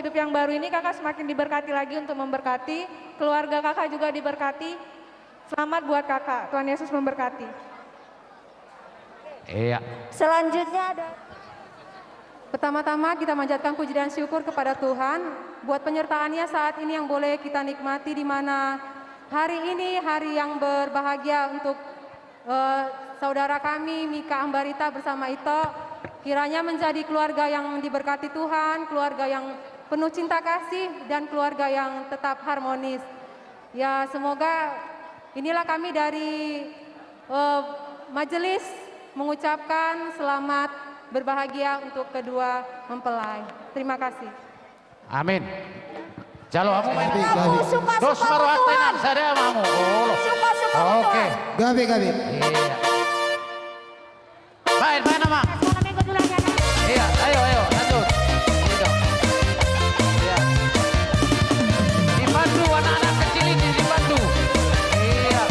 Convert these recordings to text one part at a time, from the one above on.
hidup yang baru ini kakak semakin diberkati lagi untuk memberkati. Keluarga kakak juga diberkati. Selamat buat kakak, Tuhan Yesus memberkati. Iya. Selanjutnya ada. Pertama-tama kita manjatkan puji dan syukur kepada Tuhan buat penyertaannya saat ini yang boleh kita nikmati, di mana hari ini hari yang berbahagia untuk saudara kami Mika Ambarita bersama Ito. Kiranya menjadi keluarga yang diberkati Tuhan, keluarga yang penuh cinta kasih dan keluarga yang tetap harmonis. Ya, semoga inilah kami dari majelis mengucapkan selamat berbahagia untuk kedua mempelai. Terima kasih. Amin. Jalo kamu main suka terus baru atenan saya mau. Suka Oke. Gabi. Iya. Main nama. Iya, ayo lanjut. Gitu. Iya. Dibantu anak-anak kecil ini dibantu. Iya.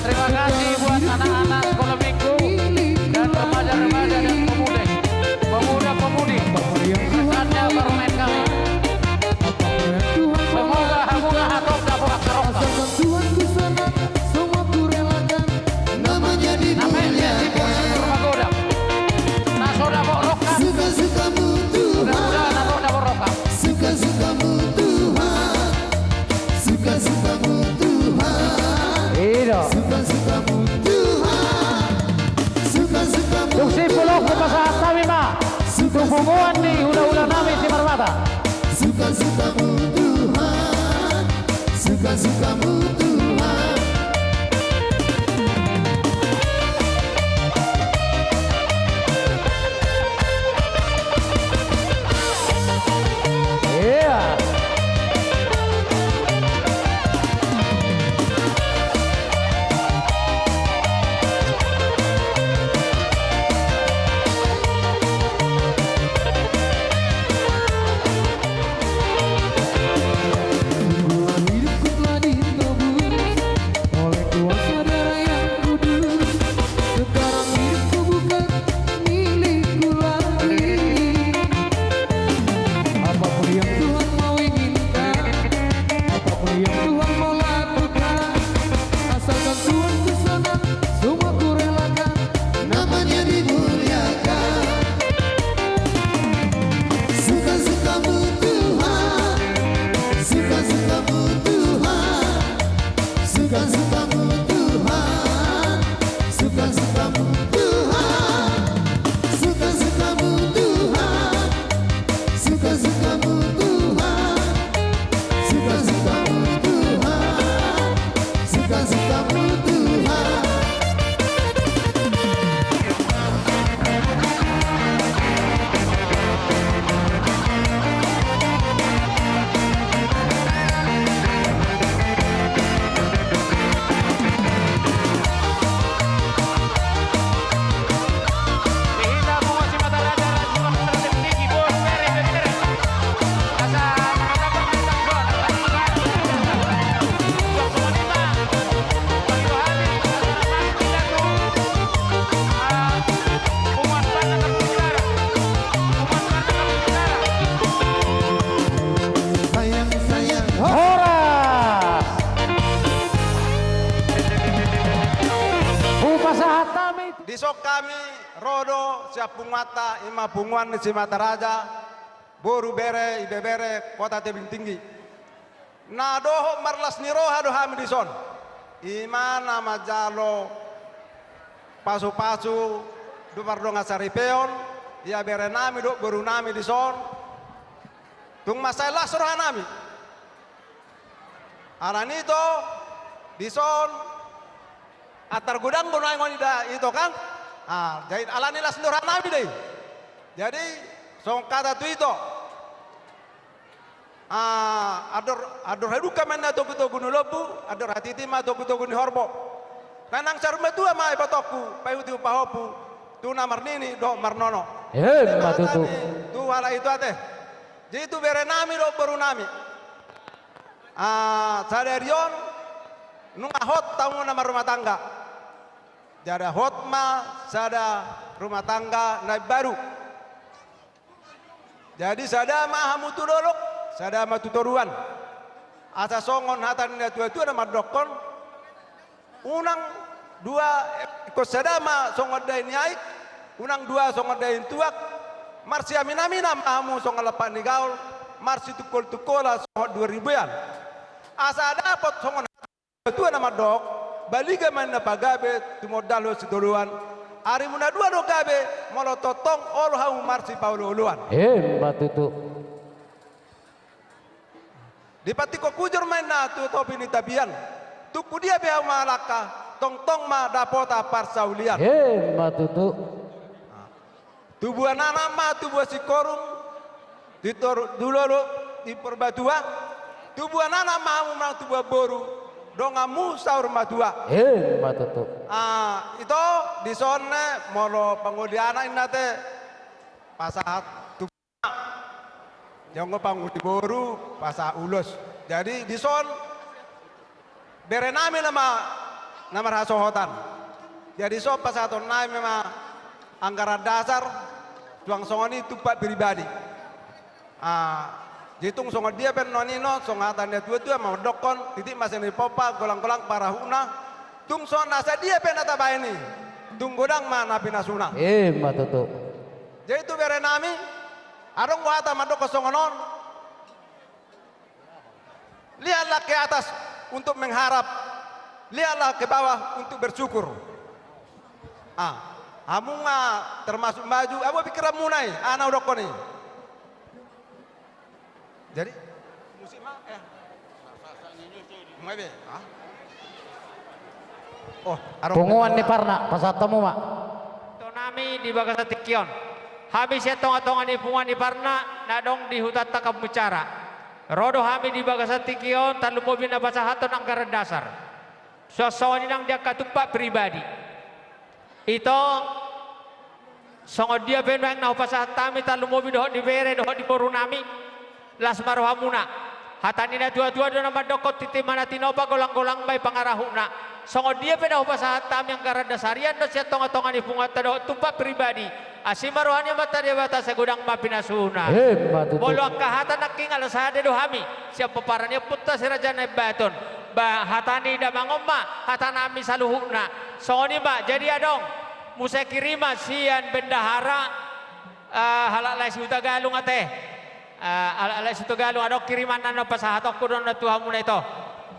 Terima kasih buat anak-anak sekolah minggu dan remaja-remaja dan pemuda-pemudi kesannya parlemen kami. Semoga hatop dapat karokta. Namanya Namanya dimuliakan. rumah godam. Nasoda borokan. Suka-sukamu Tuhan. Mudah-mudahan nasoda borokan. Suka-sukamu Tuhan. Suka-sukamu Tuhan. Iya. Suka-sukamu Tuhan. Suka-sukamu Duksi pulau ke pasar kami mah. Hubungan nih udah nami si marmata. Suka-sukamu Tuhan. Suka-sukamu Tuhan. Iya. Hidupku telah ditebus oleh kuasa darah yang kudus. Sekarang hidupku bukan milikku lagi. Apapun yang Tuhan mau inginkan, apapun yang Tuhan mau lakukan, asalkan Tuhan kesenang, semua ku relakan. Namanya dimuliakan. Suka-sukamu Tuhan. Suka-sukamu Tuhan. Suka-sukamu Tuhan. Suka-sukamu Tuhan. Suka-sukamu Tuhan. Suka-sukamu Tuhan. Suka-sukamu Tuhan. Suka-sukamu Tuhan. Dihina bunga si mata raja rajua terhadap tinggi bos bere. Asa dapat bintang gol. Dua puluh lima. Bagi rohani masyarakat kita tuh. Umat panah terpelihara. Sayang-sayang. Horas. Upasahat kami. Disok kami rodo siap mata ima punguan si mata raja boru bere ibe bere kota tebing tinggi na doho marlas niro hado hami dison ima nama jalo pasu-pasu dumar do ngasari peon ya bere nami do boru nami dison tung masalah suruh nami aranito dison atar gudang bunai ngoni da itu kan jadi alanilah sendiri nabi deh jadi song kata tu itu ador haduka menna to kuto gunu lobu ador hatiti ma to kuto gunu horbo Nanang sarumba tua mai patoku, payu tiu pahopu, tu namar nini do marnono. Matutu. Tu wala itu ate. Jadi tu bere nami do baru nami. Sadarion nunga hot tamu nama rumah tangga. Jadi hot ma sada rumah tangga naik baru. Jadi sada ma hamu tu dolok, sada ma tutoruan. Asa songon hatan dia tua-tua nama dokon. Unang dua ikut sada ma songon dai niaik, unang dua songon dai tuak. Marsi amina-mina mahamu songon lepan ni gaul, marsi tukol-tukola songon 2000-an. Asa dapat songon tua nama dok, baliga main na pagabe tumodal ho sidoluan. Ari muna dua do gabe molo totong olo hamu marsi paulo uluan. Matutu. Di patiko kujur main na tu topi ni tabian. Tuku dia beha malaka, tong-tong ma dapota parsaulian. Matutu. Tubuh anak ma tubuh si korung dulu di perbatua. Tubuh anak ma memang tubuh boru. Dongamu saur madua. Matutu. Itu di sone molo pengudiana inate pasahat tubuh. Jangan pangudi boru pasa ulus. Jadi di son berenami nama rasohotan. Jadi so pasaton nai memang anggaran dasar tuang songoni tupak pribadi. Jitung songo dia pen nonino songatan dia tua-tua mau dokon titik masih di popa golang-golang parahuna. Tung son nasa dia pen ataba ini. Tung godang mana pinasuna. Matutu. Jadi itu berenami arong wata mandok kosongonon. Lihatlah ke atas untuk mengharap. Lihatlah ke bawah untuk bersyukur. Amunga termasuk maju, abu pikiran munai, anak udah koni. Jadi musik mah Muebe. Oh, Punguan ni Parna, pasatamu mak. Tonami di Bagasa Tikion. Habis ya tonga-tonga ni punguan ni Parna, nadong di hutan takap bicara. Rodo hami di Bagasa Tikion, talu mobil na basahaton anggaran dasar. Sosowan nang dia katupak pribadi. Ito songod dia penwang na upasahat tami talu mobil dohot di bere dohot di boru nami. Las marohamuna. Hatani na dua-dua do nama dokot titi mana tinopa golang-golang may pangarahuna. Songod dia peda upasahat tami anggaran dasarian do siya tonga-tonga ni pungat dohot tupak pribadi. Asimarohannya mata dia bata segudang mapinasuna. Molo ang kahatan naking alasade do hami. Siya paparannya putta si raja na baton. Hatani da mangomma hatanami saluhuna. Songoni ba jadi adong musa kirima sian bendahara halalai suta galung ate. Halalai suta galung adong kiriman na pasahatok ko na tuhamu na ito.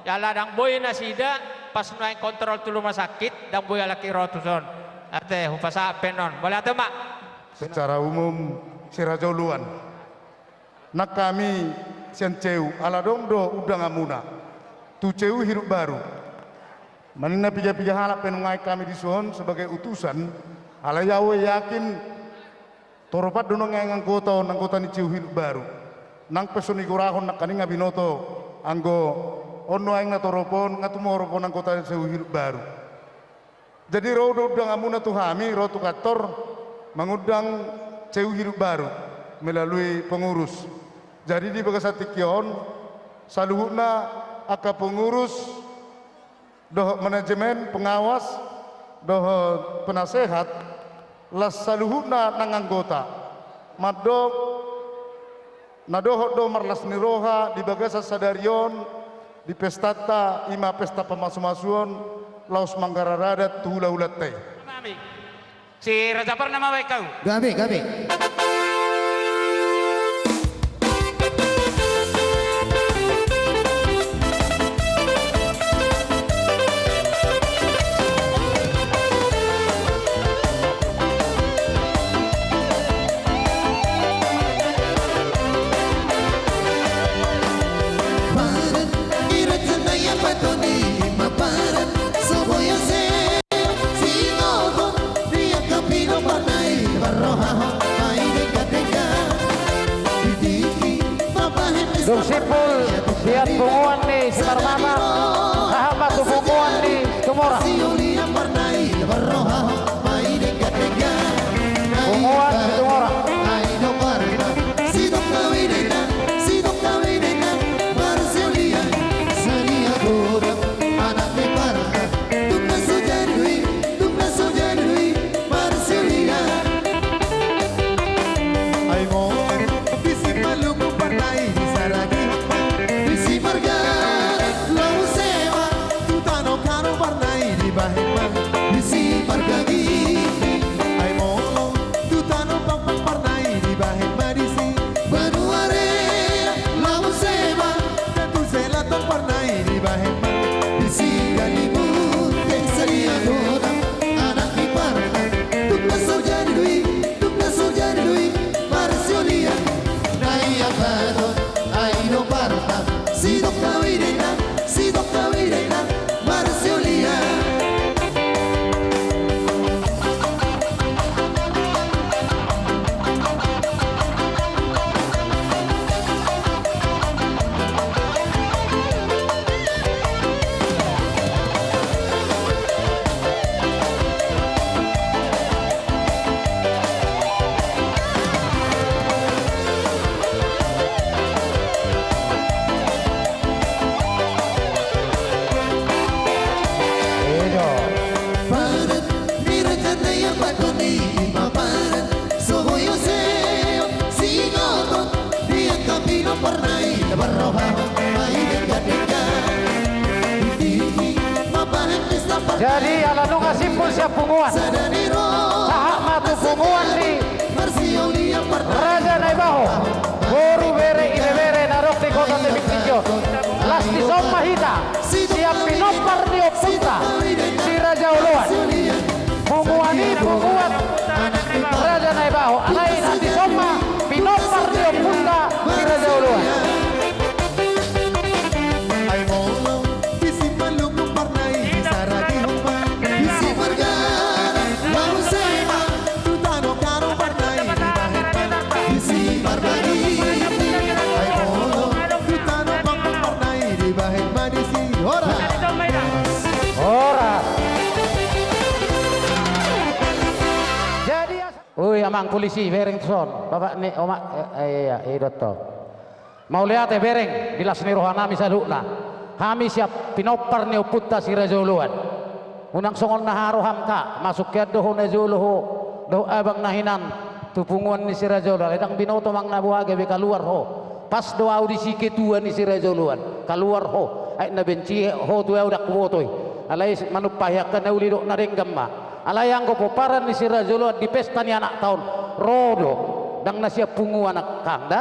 Yala dang boy na sida pas na kontrol tu rumah sakit dang boy alaki rotuson. Ate hupasa penon. Boleh ate mak? Secara umum si Raja Uluan nak kami sian ceu ala dong do udah ngamuna tu ceu hidup baru manina pija-pija halap penungai kami di sohon sebagai utusan ala yawe yakin toropat dono ngang anggota ni ceu hidup baru nang pesoni kurahon nak kaninga binoto anggo ono aing na toropon ngatumoropon anggota ni ceu hidup baru. Jadi rodo udah ngamuna tu hami rotu kator mengundang ceu hidup baru melalui pengurus. Jadi di Bagasa Tikion saluhuna aka pengurus doh manajemen pengawas doh penasehat las saluhuna nang anggota madok nadoh do marlas niroha di Bagasa Sadarion di pestata ima pesta pemasu-masuan laos Manggararadat tuhula-hulat teh. Si Raja Parna mawai kau. Gabe. Dong sipul siap punguan ni si Marmama. Sahabat punguan ni Tumora. Jadi ala nunga simpul siap punguan. Sahak matu punguan di Raja Naibaho. Boru bere ibe bere narok di kota Tebing Tinggi. Lasti somma hita siap pinopar di opunta si Raja Uluan. Punguan ini punguan Raja Naibaho. Alai nanti somma pinopar di opunta si Raja Uluan. Oi amang polisi bereng son bapak ni omak doktor mau lihat bereng bilas ni rohana misaluna kami siap pinopar ni uputta si Rajuluan unang songon naharoham ka masuk ke doho najuluho do abang nahinan tupunguan ni si Rajuluan edang binoto mang nabuage be keluar ho pas do audisi ketua ni si Rajuluan keluar ho ai na benci ho tu udak kuotoi alai manupahyakan uli do narenggam ma alayang ko poparan ni si Rajuluan di pesta ni anak tahun rodo dang nasya pungu anak kanda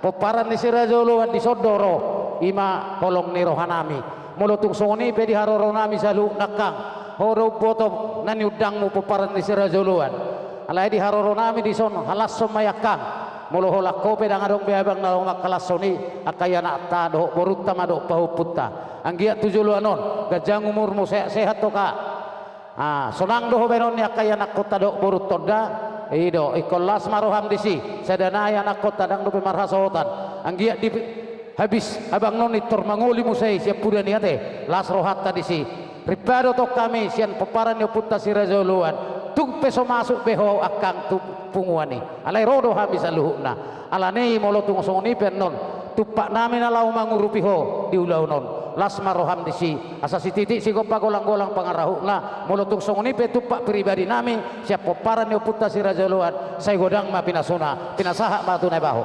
poparan ni si Rajuluan di sodoro ima kolong ni rohanami mulutung songoni pe di haroronami salu nakang horo boto nani udang mo poparan ni si Rajuluan alay di haroronami di son halas somayakang mulu holak ko pe dang adong beabang na ngak kalasoni akaya na ta do borutta mado pahuputta anggia tujuluanon gajang umur mo sehat to ka sonang doho benon ya kaya nak kota dok burut toda ido ikolas maroham disi sedana ya nak kota dang do pemarhasotan anggia di habis abang non itor mangoli musai siap pudan niate las rohat tadi si ripado to kami sian peparan yo putta si Rajuluan tung peso masuk beho akang tu punguani alai rodo habis aluhna alane molo tung songoni penon tupak namin alau mangurupi ho di ulau non las maroham disi asa si titik si gopa golang-golang pangarahuna mulutung songoni pe tupak pribadi nami siap poparan yo putta si Rajuluan say godang ma pinasuna pinasaha ma tunai baho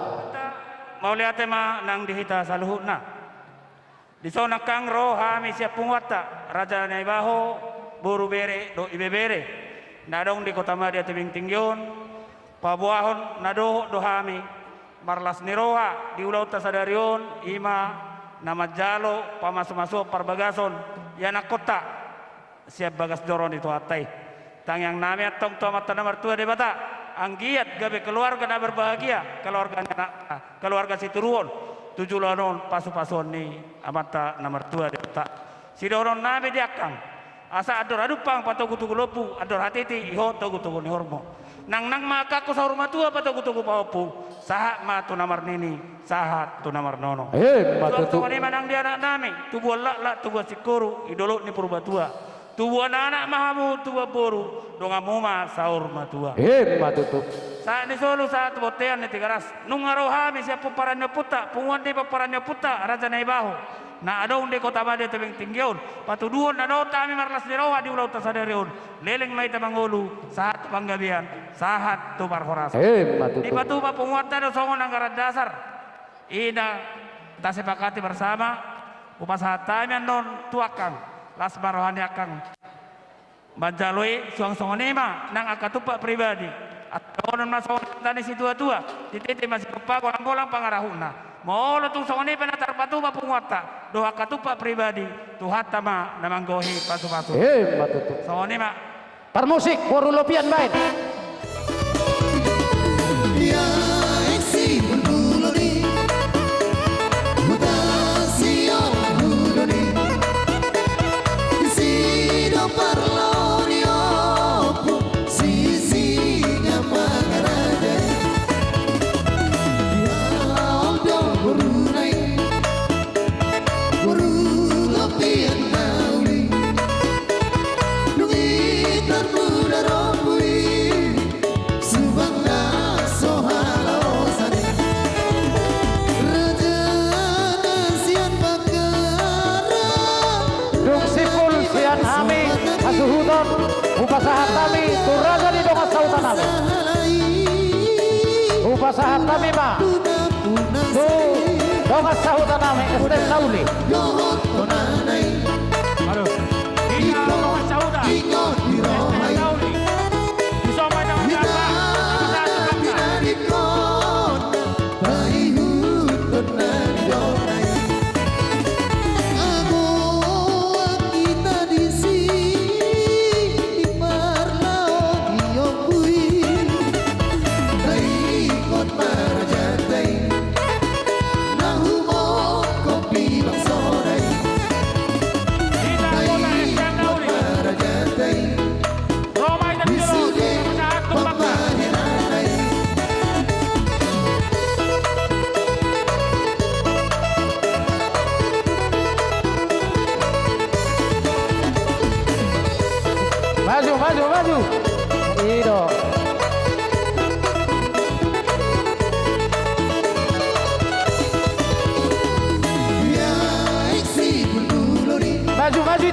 mau lihat ma nang dihita saluhuna di sona kang rohami siap punguata Raja Naibaho boru bere do ibe bere nadong di kota Madia Tebing Tinggion pabuahon nado dohami marlas niroha di ulau tasadarion ima nama jalo pamasu-masu parbagason yana kota siap bagas doron itu atai tang yang namanya tong tomat nomor 2 debata anggiat gabe keluarga na berbahagia keluarga si turuon tujuh lanon pasu-pasuan ni amata nomor 2 debata si doron nami diakang asa ador adupang patogu-tugu lopu ador hatiti iho togu-tugu ni hormo nang maka ko sa rumah tua patogu-tugu paupu sahat ma tu namar nini sahat tu namar nono matutu so ni manang dia anak nami tubuh la tubuh sikuru idolo ni purbatua tubuh anak mahamu tubuh boru donga muma saur matua matutu saat ni solo saat botean ni tigaras nung arohami siap peparannya puta punguan di peparannya puta Raja Naibaho na adong di kota Madia Tebing Tinggion patuduon na do tami marlas ni roha di ulau tasadarion leleng may tamangulu sahat panggabian sahat tu parhoras di patu pa punguatan do songon anggaran dasar ina tasepakati bersama upasatami non tuakang las marohani akang banjaloi suang-songonema nang akatupa pribadi atau non masuk tani si tua-tua tititi masih kepa golang-golang pangarahuna molo tung songoni penatar patu pa punguata doha katupa pribadi tuhata ma namanggohi patu-patu matutu songoni ma permusik borulopian baik Asuhuton upasahat kami turaga di dongas sautan kami upasahat kami ma tu dongas sautan kami estem nauli aduh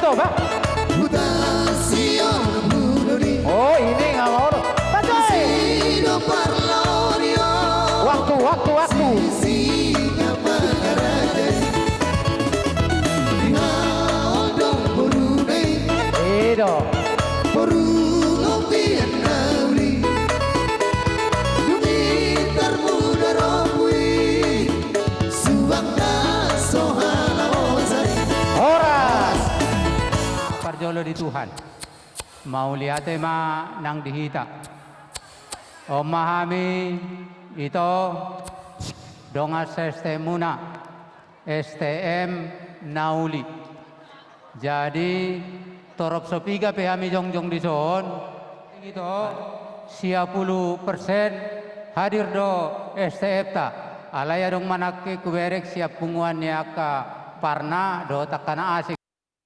itu, Pak. Oh, ini nggak mau. Waktu. Itu. Horas. Parjolo di Tuhan. Mau lihat ma nang dihita. Memahami itu donga sistemuna STM nauli. Jadi torop sopiga pehami jongjong di son itu 10% hadir do STF ta alaya dong manake kuberek siap punguannya ka parna do takana asik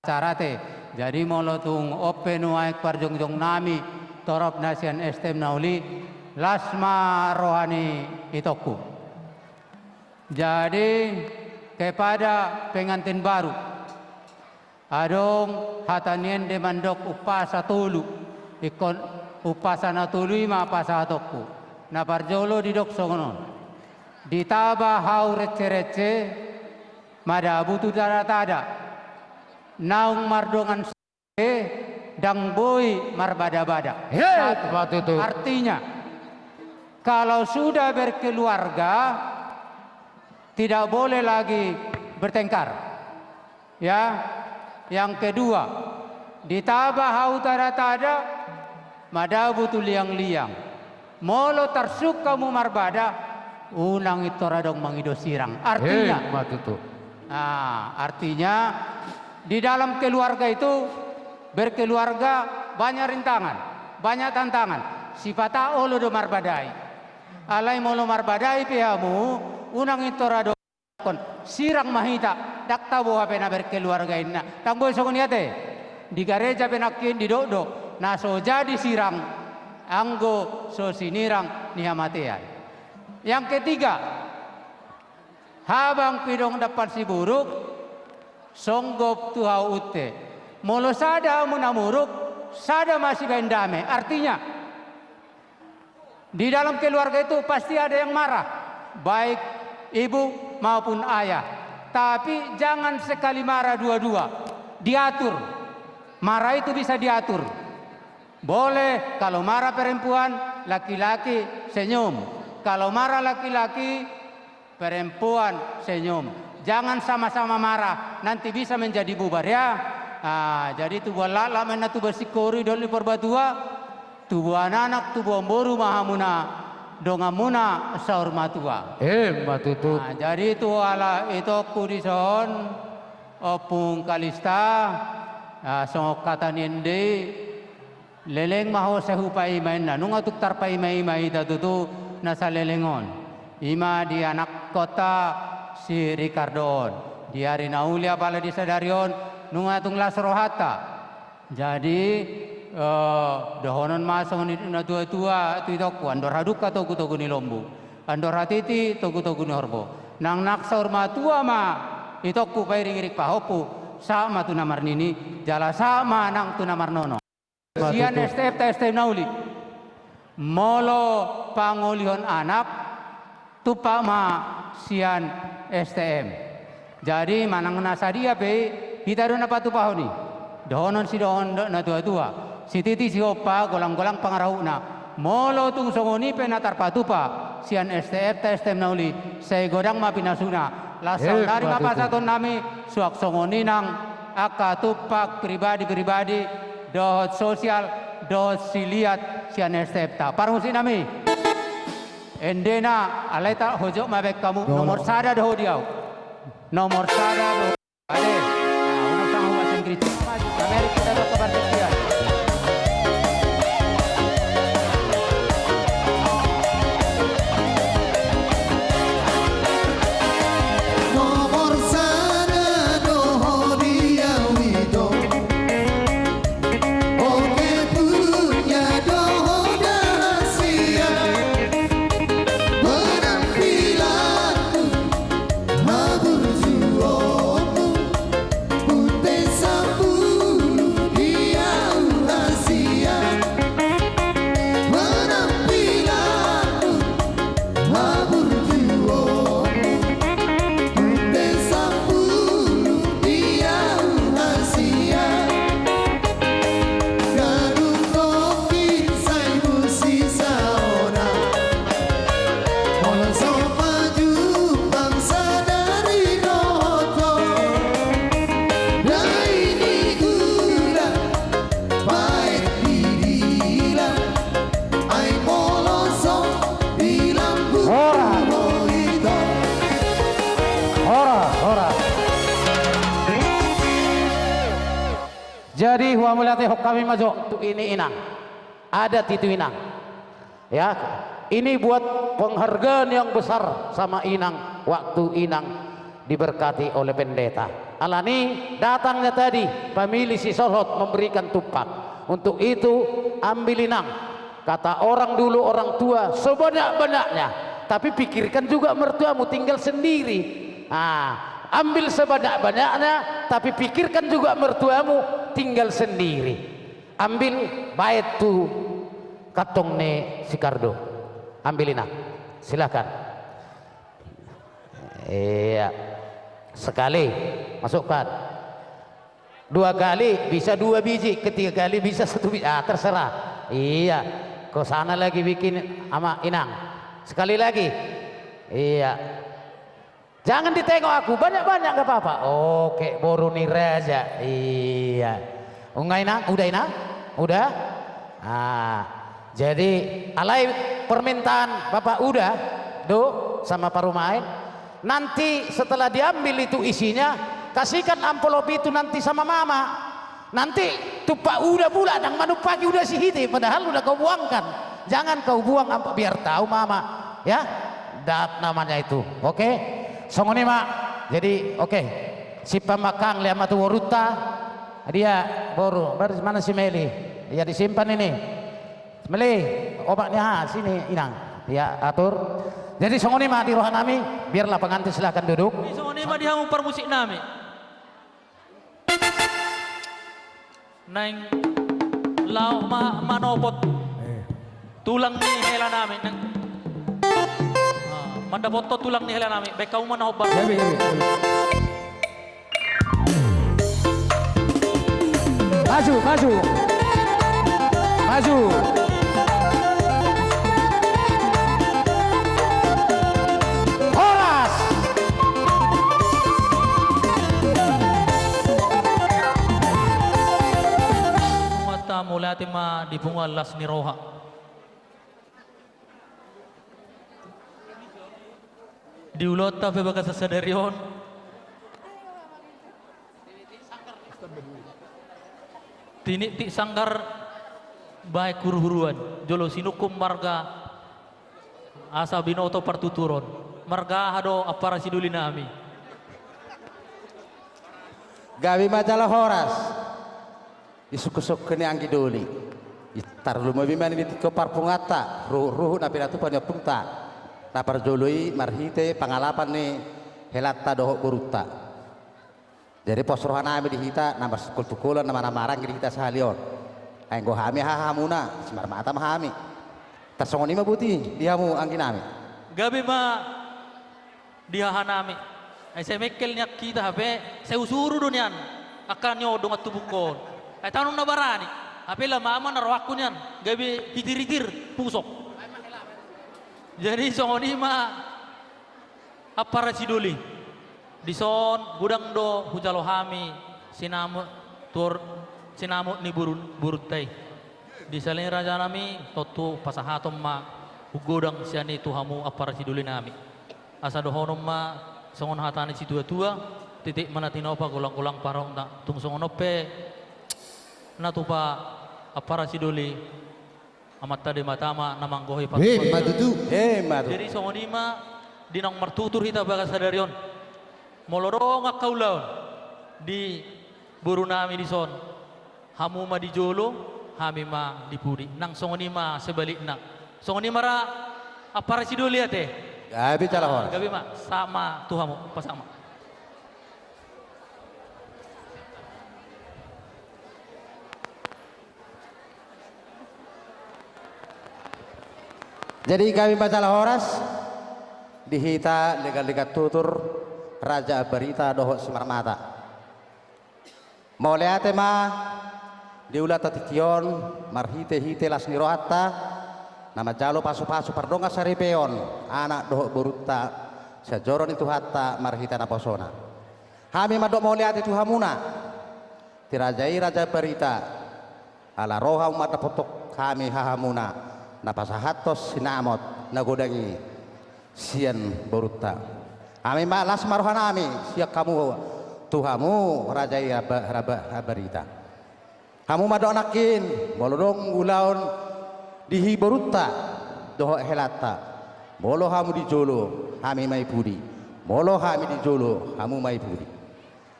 carate jadi molotung open waik parjongjong nami torop nasian STM nauli lasma rohani itoku. Jadi kepada pengantin baru adong hatanien demandok upasa tulu ikon upasana tulu ima pasatoku na parjolo di dok songonon ditaba hau recce madabu tu tada naung mardongan dang boy marbada-bada. Artinya kalau sudah berkeluarga tidak boleh lagi bertengkar. Ya. Yang kedua, ditambah hau tada madabu tu liang-liang. Molo tarsuk kamu marbada unang itu radong mangido sirang. Artinya di dalam keluarga itu berkeluarga banyak rintangan, banyak tantangan. Sifata olo do marbadai. Alai molo marbadai pihamu unang itu radong sirang mahita dakta buah pena berkeluarga inna tamboy sokoniate di gareja penakin di dodo na so jadi sirang anggo so sinirang nihamatean. Yang ketiga habang pidong dapat si buruk songgop tuhau ute molo sada munamuruk sada masih bendame. Artinya di dalam keluarga itu pasti ada yang marah baik ibu maupun ayah, tapi jangan sekali marah dua-dua, diatur. Marah itu bisa diatur. Boleh kalau marah perempuan, laki-laki senyum. Kalau marah laki-laki, perempuan senyum. Jangan sama-sama marah, nanti bisa menjadi bubar ya. Jadi tubuh lala mena tubuh sikori doli perbatua, tubuh anak tubuh boru mahamuna. Dongamuna saur matua. Matutu. Jadi itu ala itu kudison opung kalista so kata nende leleng maho sehupai main na nung atuk tarpai mai datutu nasa lelengon. Ima di anak kota si Ricardon. Di hari naulia pala di sadarion nung atung lasrohata. Jadi dohonon masong na tua-tua tu itoku andor haduka togu ni lombu andor hatiti togu ni horbo nang naksaur matua ma itoku pairing-irik pahopu sama tu namar nini jala sama nang tu namar nono sian STF nauli molo pangolihon anak tupa ma sian STM jadi manang nasa dia pe kita do napa tupahoni dohonon si dohon na tua-tua si titi si opa golang-golang pangarahuna molo tung songoni penatar patupa sian STF STM nauli say godang mapinasuna lasang dari mapasaton nami suak songoni nang akatupak pribadi dohot sosial dohot siliat sian STF ta parmusi nami endena alaita hojok mabek kamu nomor sada doho diau nomor sada doho ade unang sang bahasa Inggris Amerika kita doh kabar sekian. Sambu Jadi huwa mulate hok kami majo tu ini inang. Ada titu inang. Ya, ini buat penghargaan yang besar sama inang waktu inang diberkati oleh pendeta. Alani datangnya tadi pemilih si Solhot memberikan tupak. Untuk itu ambil inang. Kata orang dulu orang tua sebanyak-banyaknya. Tapi pikirkan juga mertuamu tinggal sendiri. Ambil sebanyak-banyaknya tapi pikirkan juga mertuamu tinggal sendiri. Ambil bait tu katong ne si Kardo. Ambilin silakan. Iya. Sekali masukkan. 2 kali bisa 2 biji, ketiga kali bisa 1 biji. Terserah. Iya. Kau sana lagi bikin ama inang. Sekali lagi. Iya. Jangan ditengok aku, banyak-banyak gak apa-apa. Oke, boru nih raja. Iya. Enggak inang? Udah inang? Udah? Jadi alai permintaan Bapak udah do sama Pak Rumain. Nanti setelah diambil itu isinya, kasihkan amplop itu nanti sama mama. Nanti tupak udah pula dan manu pagi udah si hiti, padahal udah kau buangkan. Jangan kau buang biar tahu mama, ya. Dat namanya itu. Oke? Songoni mak. Jadi oke. Si pemakang lihat matu waruta. Dia boru. Mana si Meli? Dia disimpan ini. Meli, obatnya sini inang. Ya atur. Jadi songoni mak di rohan nami. Biarlah pengantin silahkan duduk. Songoni mak dihamu permusik nami. Neng lau manopot tulang ni hela nami. Manda foto tulang ni hela nami. Baik kau mana obat. Maju, maju, maju. Horas. Mata mulai ma di bunga las ni roha. Diulot tapi bagas sasadarion. Tini ti sanggar baik huru-huruan. Jolo sinukum marga asa binoto partuturon. Marga hado apara siduli nami. Gawi majalah horas. Isuk-usuk kene anggi doli. Itar lu mabiman ini tiko parpungata. Ruh na pinatu panyapunta. Napar joloi marhite pangalapan ni helata dohok kuruta. Jadi pos rohanami di kita nambah sekul-tukulan nama marang di kita sehalion. Enggo hami hahamuna semar mata mahami. Tasongoni mah buti dihamu angkinami. Gabi ma dihahanami. Saya mekel nyak kita habe saya usuru dunian akan nyodong atubukon. Tanong nabarani. Habe lama ama narwaku nian. Gabi hitir-hitir pusok. Jadi songoni ma apara siduli dison gudang do hujalo hami sinamu ni burutai di salin raja nami totu pasahatom ma gudang siani tuhamu apara siduli nami asa dohonom ma songon hatani si tua titik mana tinopa gulang-gulang parong tak tung songonope natupa apara siduli amat tadi matama namang gohi pak. Madu. Jadi songonima dinong mertutur hita bagas sadarion. Molorong akaulaon di buru nami di son. Hamu ma di jolo, hami ma di puri. Nang songonima sebalikna. Songonima ra apara siduli ate. Gabi cala horas. Gabi ma sama tuhamu pasama. Jadi kami bacalah horas dihita legal-legal tutur Raja Barita doho Simarmata. Mauleate ma diulat tatikion marhite-hite las nirohatta nama jalo pasu-pasu pardonga saripeon anak doho borutta sajoron itu hatta marhita naposona. Kami madok mauleate itu hamuna tirajai Raja Barita ala roha umat potok kami hahamuna napasahatos sinamot nagodangi sian borutta. Kami malas marohanami siap kamu Tuhamu Raja Barita. Kamu madok nakin bolodong ulaun dihiborutta doho helata. Bolo hamu dijolo kami mai pudi. Bolo kami dijolo kamu mai pudi.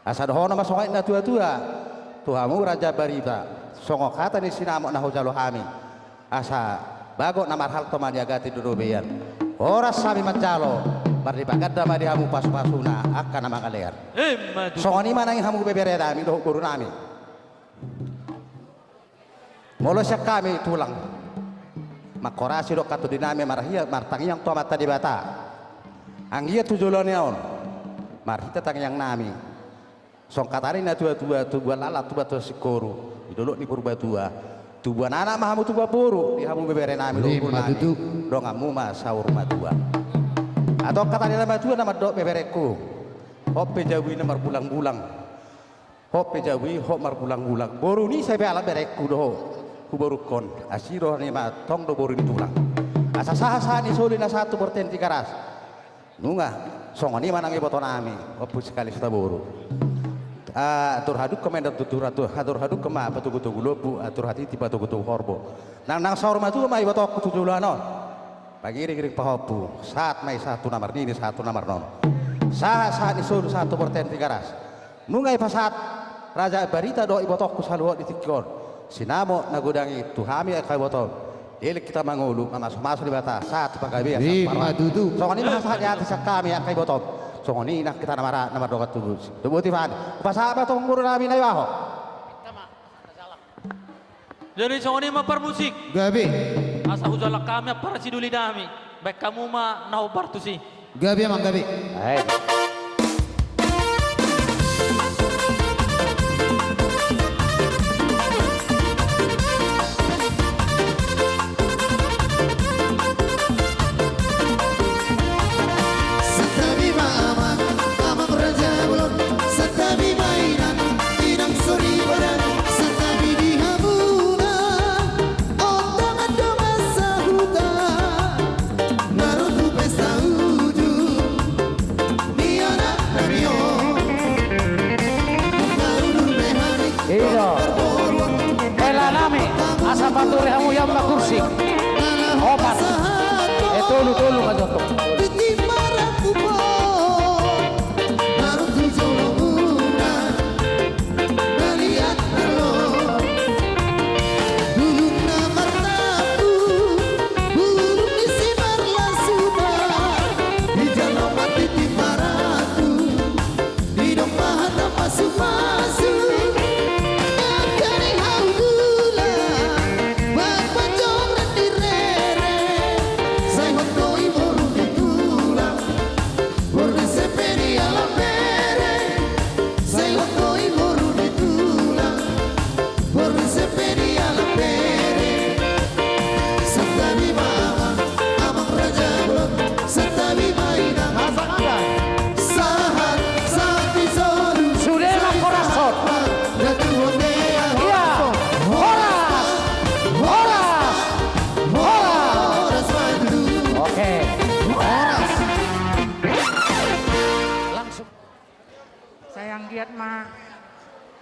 Asa doho nama songai na tua-tua. Tuhamu Raja Barita. Songo kata ni sinamok na hojalo kami. Asa bagok namar hal to maniagati dudobeyan. Oras kami majalo. Bardibagat dama di hamu pas-pasuna akan nama kalian. Songoni mana yang hamu bebere dami doh guru nami. Molosyak kami tulang. Makorasi dok katu dinami marahia martangi yang tua mata di bata. Anggia tujulonnya on. Marhita tang yang nami. Song katari na tua-tua tubuan lala tuba to sikoru. Idolok ni purba tua. Tubuan anak mahamu tuba buru di hamu bebere nami doh guru nami. Dong amu ma saur matua. Atau kata dia nama nama dok bebereku hop pejawi nomor bulang-bulang hop pejawi hop mar bulang-bulang boru ni saya bela bereku doh ku boru kon asiro ni ma tong do boru ni tulang asa sah ni solina satu bertenti karas nunga songoni mana ngi boton ami hop sekali sudah boru atur haduk komenda atur haduk kema patugu-tugu lobu atur hati tiba tugu-tugu horbo nang saur matu mai botok tujulano pagi-giring pahopu saat mai satu nomor ini satu nomor non saat isulu satu bertenti garas nungai pasat Raja Barita do ibotokku saluho ditikon sinamo nagodangi tuhami kai botol ele kita mangulu masuk di batas satu pagawe songoni mahasanya hati kami kai botol songoni nak kita namara nomor dokat tubuh tubuh timan pasaba tong guru nami nai baho Jadi songoni mapar musik Gabi. asa hujala kami para siduli nami baik kamu ma nau bartusi Gabi emang Gabi. Paturi hamu yang kursi obat tolu majoto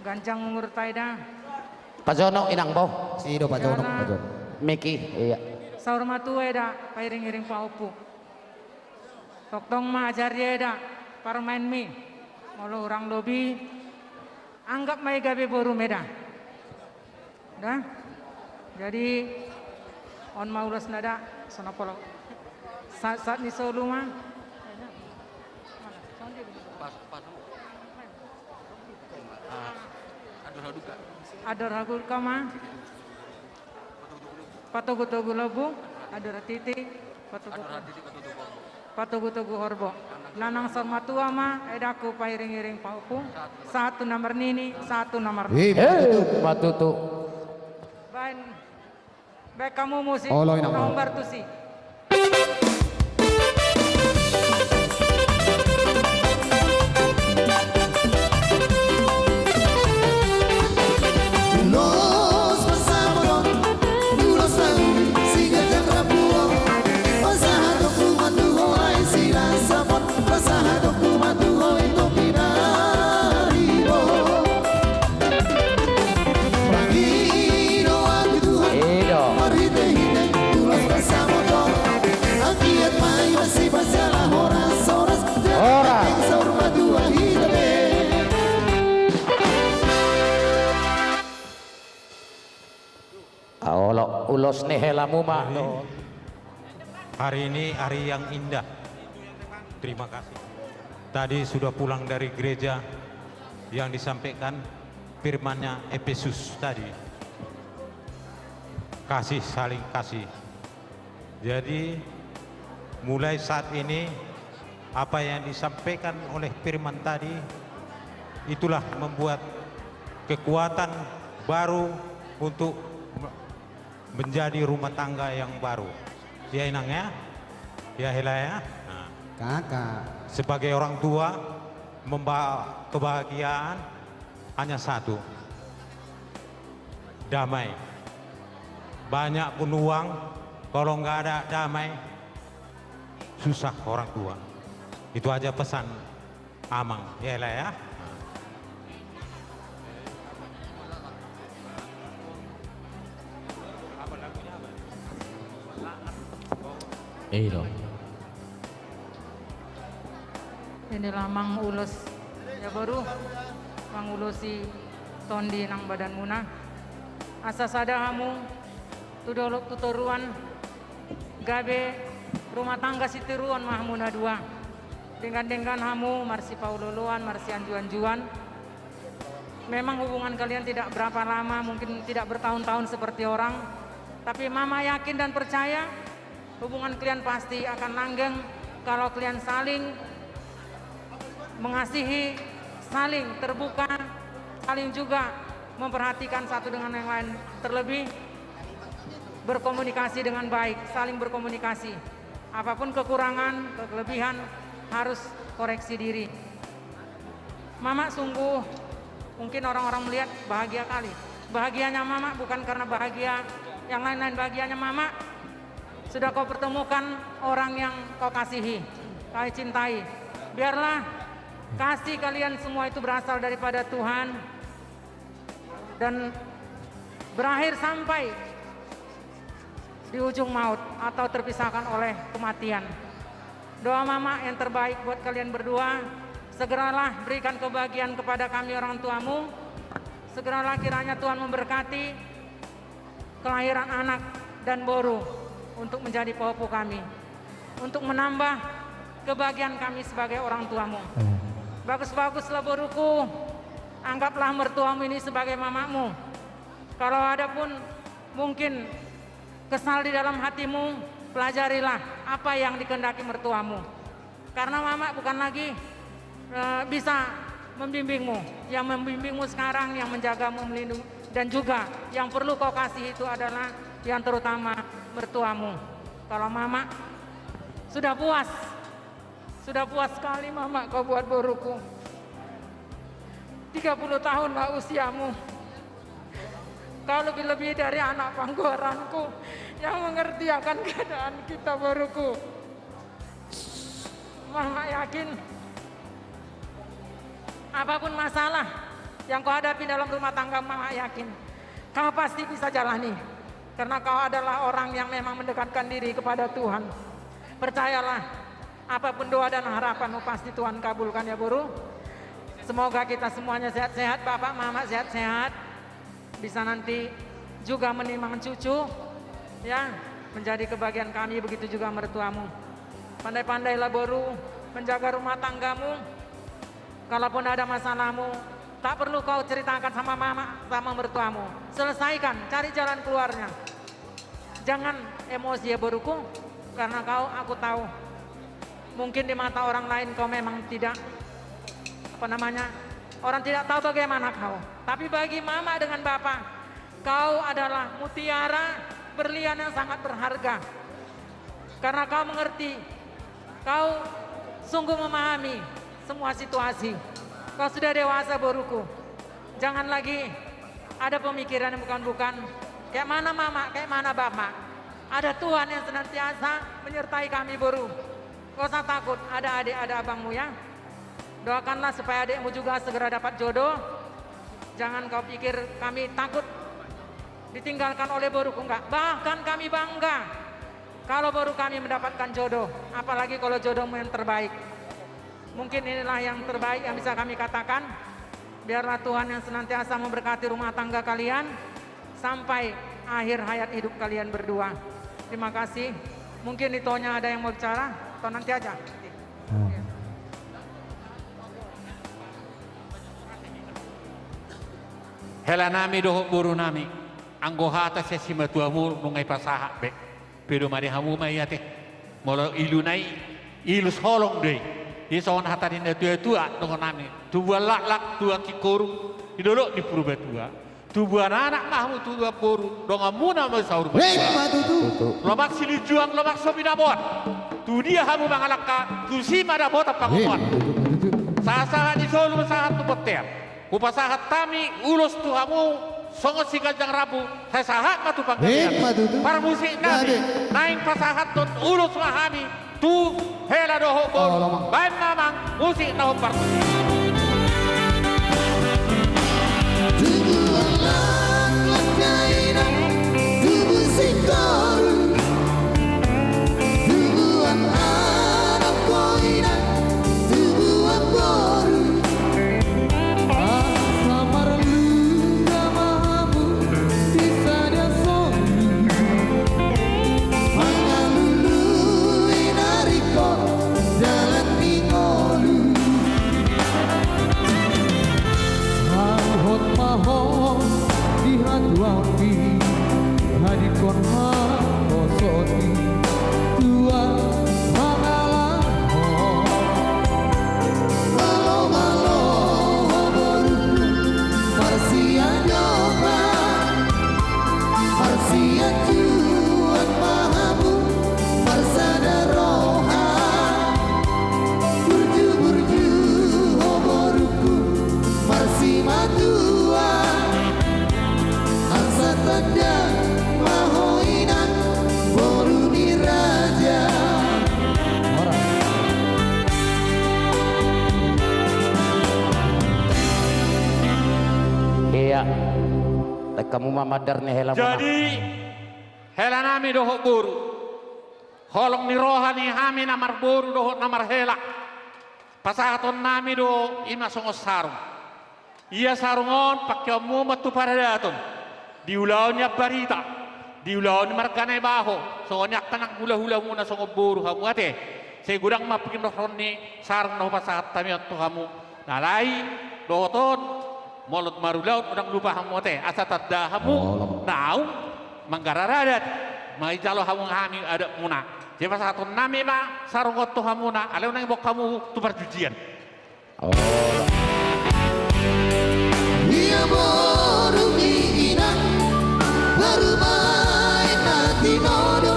Ganjang umur taida. Pajono inang bo. Sido Pajono. Miki iya. Saur matu eda pairing-iring paupu. Toktong ma ajar eda parmain mi. Molo orang lobi anggap mai gabe boru meda. Dah. Jadi on maulas nada sonapolo. Saat ni solu mah. Ador hagul kama patogu-togu lobu ador titi patogu patugu-tugu horbo. Nanang sormatua ma edaku pairing-iring pauku. 1 nomor nini, 1 nomor nini. Matutu. Baik kamu musik Oloy nama. nomor tusi. Los pasamoron, ulos tahu siga jakrapuo. Pasahado kumatuho ay sila sapot. Pasahado kumatuho ito pinaribo. Pangino aku Tuhan, Edo. marite-hite ulos pasamoron. Akiat mai masih pasalah horas-horas. Horas. Sa urmatua hidabe. Olo ulos ni helamu mah. Hari ini hari yang indah. Terima kasih. Tadi sudah pulang dari gereja yang disampaikan firmannya Efesus tadi. Kasih saling kasih. Jadi mulai saat ini apa yang disampaikan oleh firman tadi itulah membuat kekuatan baru untuk menjadi rumah tangga yang baru. Ya Inang ya, ya Hela ya. Nah, Kakak. sebagai orang tua membawa kebahagiaan hanya satu, damai. Banyak pun uang, kalau nggak ada damai, susah orang tua. Itu aja pesan Amang, ya Hela ya. Edo. Inilah Mang Ulos ya baru Mang Ulosi tondi nang badan muna. Asa sada hamu tudolok tutoruan gabe rumah tangga sitiruan mahmuna 2. Dengan hamu marsi pauloloan marsi anjuan-juan. Memang hubungan kalian tidak berapa lama, mungkin tidak bertahun-tahun seperti orang. Tapi mama yakin dan percaya hubungan kalian pasti akan langgeng kalau kalian saling mengasihi, saling terbuka, saling juga memperhatikan satu dengan yang lain. Terlebih berkomunikasi dengan baik, saling berkomunikasi. Apapun kekurangan, kelebihan harus koreksi diri. Mama sungguh, mungkin orang-orang melihat bahagia kali. Bahagianya Mama bukan karena bahagia yang lain-lain, bahagianya Mama sudah kau pertemukan orang yang kau kasihi, kau cintai. Biarlah kasih kalian semua itu berasal daripada Tuhan dan berakhir sampai di ujung maut atau terpisahkan oleh kematian. Doa Mama yang terbaik buat kalian berdua, segeralah berikan kebahagiaan kepada kami orang tuamu. Segeralah kiranya Tuhan memberkati kelahiran anak dan boru untuk menjadi popo kami, untuk menambah kebahagiaan kami sebagai orang tuamu. Bagus-baguslah boruku, anggaplah mertuamu ini sebagai mamamu. Kalau ada pun mungkin kesal di dalam hatimu, pelajarilah apa yang dikehendaki mertuamu. Karena Mama bukan lagi bisa membimbingmu. Yang membimbingmu sekarang, yang menjagamu, melindungi, dan juga yang perlu kau kasih itu adalah yang terutama mertuamu. Kalau Mama sudah puas sekali Mama kau buat boruku. 30 tahun lah usiamu. Kau lebih-lebih dari anak panggoranku yang mengerti akan keadaan kita boruku. Mama yakin apapun masalah yang kau hadapi dalam rumah tangga, Mama yakin kau pasti bisa jalani. Karena kau adalah orang yang memang mendekatkan diri kepada Tuhan. Percayalah, apapun doa dan harapanmu pasti Tuhan kabulkan ya Boru. Semoga kita semuanya sehat-sehat, Bapak, Mama sehat-sehat. Bisa nanti juga menimang cucu, ya, menjadi kebahagiaan kami, begitu juga mertuamu. Pandai-pandailah Boru menjaga rumah tanggamu. Kalaupun ada masalahmu, tak perlu kau ceritakan sama Mama, sama mertuamu. Selesaikan, cari jalan keluarnya. Jangan emosi ya Boruku, karena aku tahu Mungkin di mata orang lain kau memang tidak, orang tidak tahu bagaimana kau. Tapi bagi mama dengan bapak, kau adalah mutiara berlian yang sangat berharga. Karena kau mengerti, kau sungguh memahami semua situasi. Kau sudah dewasa boruku. Jangan lagi ada pemikiran yang bukan-bukan. Kayak mana mama, kayak mana bapak. Ada Tuhan yang senantiasa menyertai kami boru. Gak usah takut, ada adik, ada abangmu ya. Doakanlah supaya adikmu juga segera dapat jodoh. Jangan kau pikir kami takut ditinggalkan oleh boruku, enggak. Bahkan kami bangga kalau baru kami mendapatkan jodoh. Apalagi kalau jodohmu yang terbaik. Mungkin inilah yang terbaik yang bisa kami katakan. Biarlah Tuhan yang senantiasa memberkati rumah tangga kalian sampai akhir hayat hidup kalian berdua. Terima kasih. Mungkin Itonya ada yang mau bicara atau nanti aja. Hela nami doho buru nami. Anggo hata se sima tuamu nungai pasaha be. Pero mari hamu mayate. Molo ilu nai ilus holong dei. Ison hata dina tua doho nami. Tua lak tua kikoru. Idolo di purba tua. Tua anak mahmu tua boru. Donga muna masaur. Lomak sili juang lomak sopi nabot. Tu dia hamu mangalaka. Tu sima nabot apa kuat. Sasahan isolu sahat tu peter. Upasahat tami ulus tuhamu songot si Kanjeng Rabu saya sahat matu pangkalian para musik nami naing pasahat ton ulus mahami tu hela doho boru baik mamang musik naho parmusi kamu mamadar nih hela. Jadi hela nami doho boru holong ni rohani hami namar boru doho namar hela pasahaton nami do ima songo sarung iya sarungon pakyamu matu paradaton diulaunya barita diulaun markanai baho songonyak tanang hula-hula muna songo boru hamu ate saya gudang mapikin rohoni sarung doho pasahat tami atau kamu nalai doho ton mulut marulaut udang lupa hamu teh asa tadda hamu naung manggararadat mai jalo hamu hami ada muna jema satu nami ma sarungot tu hamuna ale nang bok kamu tu perjujian Ia borungi inang baru main nanti nodo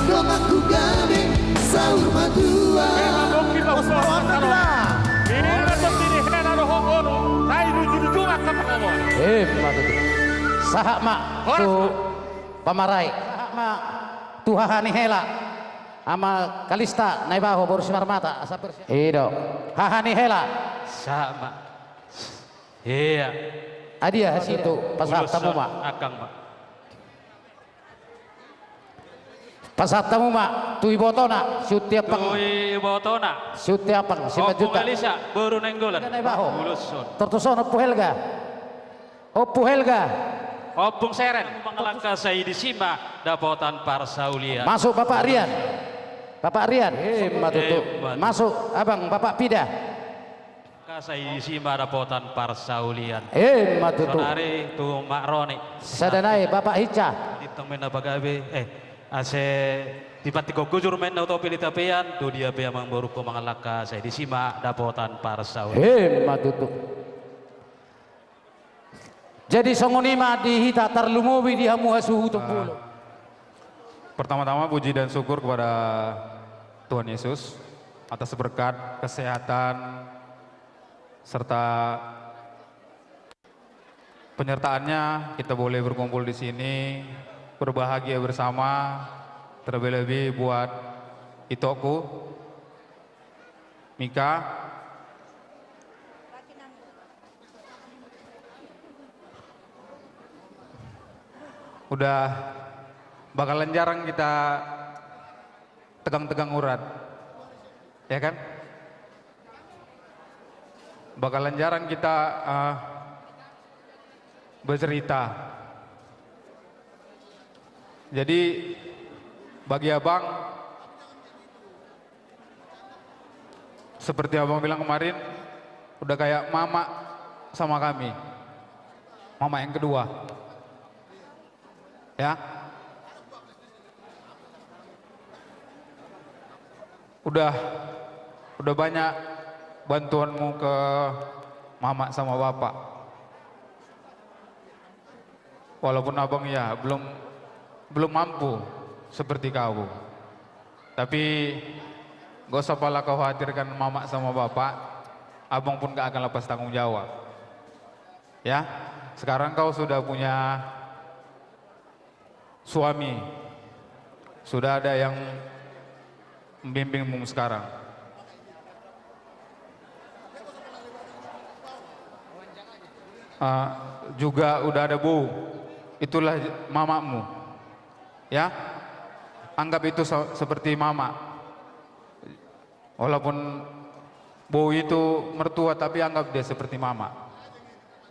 dong aku gabe sahur madua Sahak mak tu pamarai sahak mak tu hahani hela ama kalista naibaho baru simar mata asapir ido hahani hela Sahak mak. Iya. adia situ pasat tamu mak Akang mak. pasat tamu mak tu ibotona sutiap pang Tui botona. sutiap pang 5 juta Malaysia baru nenggolan. naibaho Buluson. tertuson opu helga Opung seren mengalangka saya di Sima dapatan Parsaulian. masuk Bapak Rian matutu masuk abang Bapak Pida Saya di Sima dapatan Parsaulian. matutu Sonari tu Mak Roni. sadanai Bapak Hica Ditong mena bagabe ase Tipati ko kujur men auto pilitapean do dia be mang baru pemangalaka saya disimak dapotan para saud. Matutuk. Jadi songonima dihita tarlumowi di hamu hasuhu tumpulu. Pertama-tama puji dan syukur kepada Tuhan Yesus atas berkat kesehatan serta penyertaannya kita boleh berkumpul di sini berbahagia bersama, terlebih-lebih buat itoku Mika, udah bakalan jarang kita tegang-tegang urat, ya kan? Bakalan jarang kita bercerita. Jadi bagi abang, seperti abang bilang kemarin, udah kayak mama sama kami, mama yang kedua, ya. Udah banyak bantuanmu ke mama sama bapak. Walaupun abang ya belum mampu seperti kau. Tapi gak usah pala kau khawatirkan mama sama bapak, abang pun gak akan lepas tanggung jawab. Ya, sekarang kau sudah punya suami, sudah ada yang membimbingmu sekarang. Juga udah ada Bu, itulah mamamu, ya. Anggap itu seperti mama. Walaupun Bu itu mertua, tapi anggap dia seperti mama.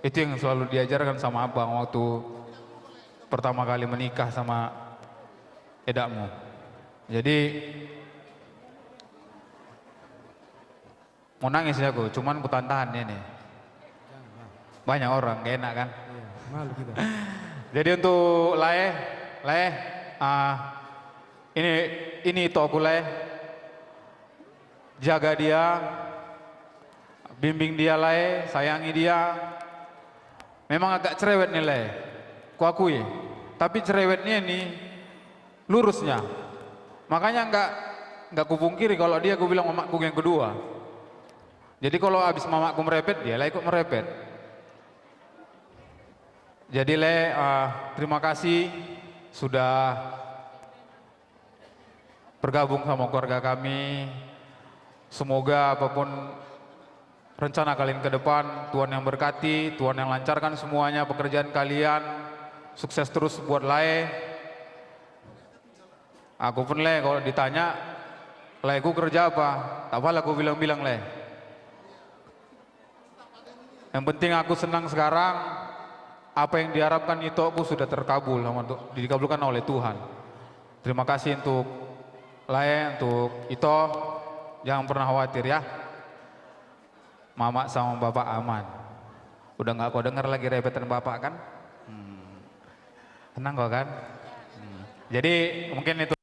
Itu yang selalu diajarkan sama abang waktu pertama kali menikah sama edakmu. Jadi mau nangis ya aku, cuman ku tahan ini. Banyak orang, gak enak kan? Malu kita. Jadi untuk Lae, ini itu aku Lae, jaga dia, bimbing dia Lae, sayangi dia. Memang agak cerewet nih Lae, ku akui. Tapi cerewetnya ini lurusnya. Makanya nggak kupungkiri kalau dia ku bilang mamaku yang kedua. Jadi kalau habis mamaku merepet, dia lah ikut merepet. Jadi terima kasih sudah bergabung sama keluarga kami. Semoga apapun rencana kalian ke depan, Tuhan yang berkati, Tuhan yang lancarkan semuanya pekerjaan kalian. Sukses terus buat Lae. Aku pun Le, kalau ditanya, Le ku kerja apa? Tak apa aku bilang-bilang Le. Yang penting aku senang sekarang. Apa yang diharapkan itu aku sudah terkabul, dikabulkan oleh Tuhan. Terima kasih untuk Lae, untuk Ito. Jangan pernah khawatir ya. Mama sama bapak aman. Udah nggak kau dengar lagi repetan bapak kan? Tenang kok kan? Jadi mungkin itu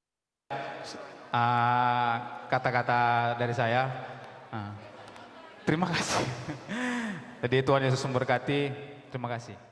kata-kata dari saya. Terima kasih. Jadi Tuhan Yesus memberkati. Terima kasih.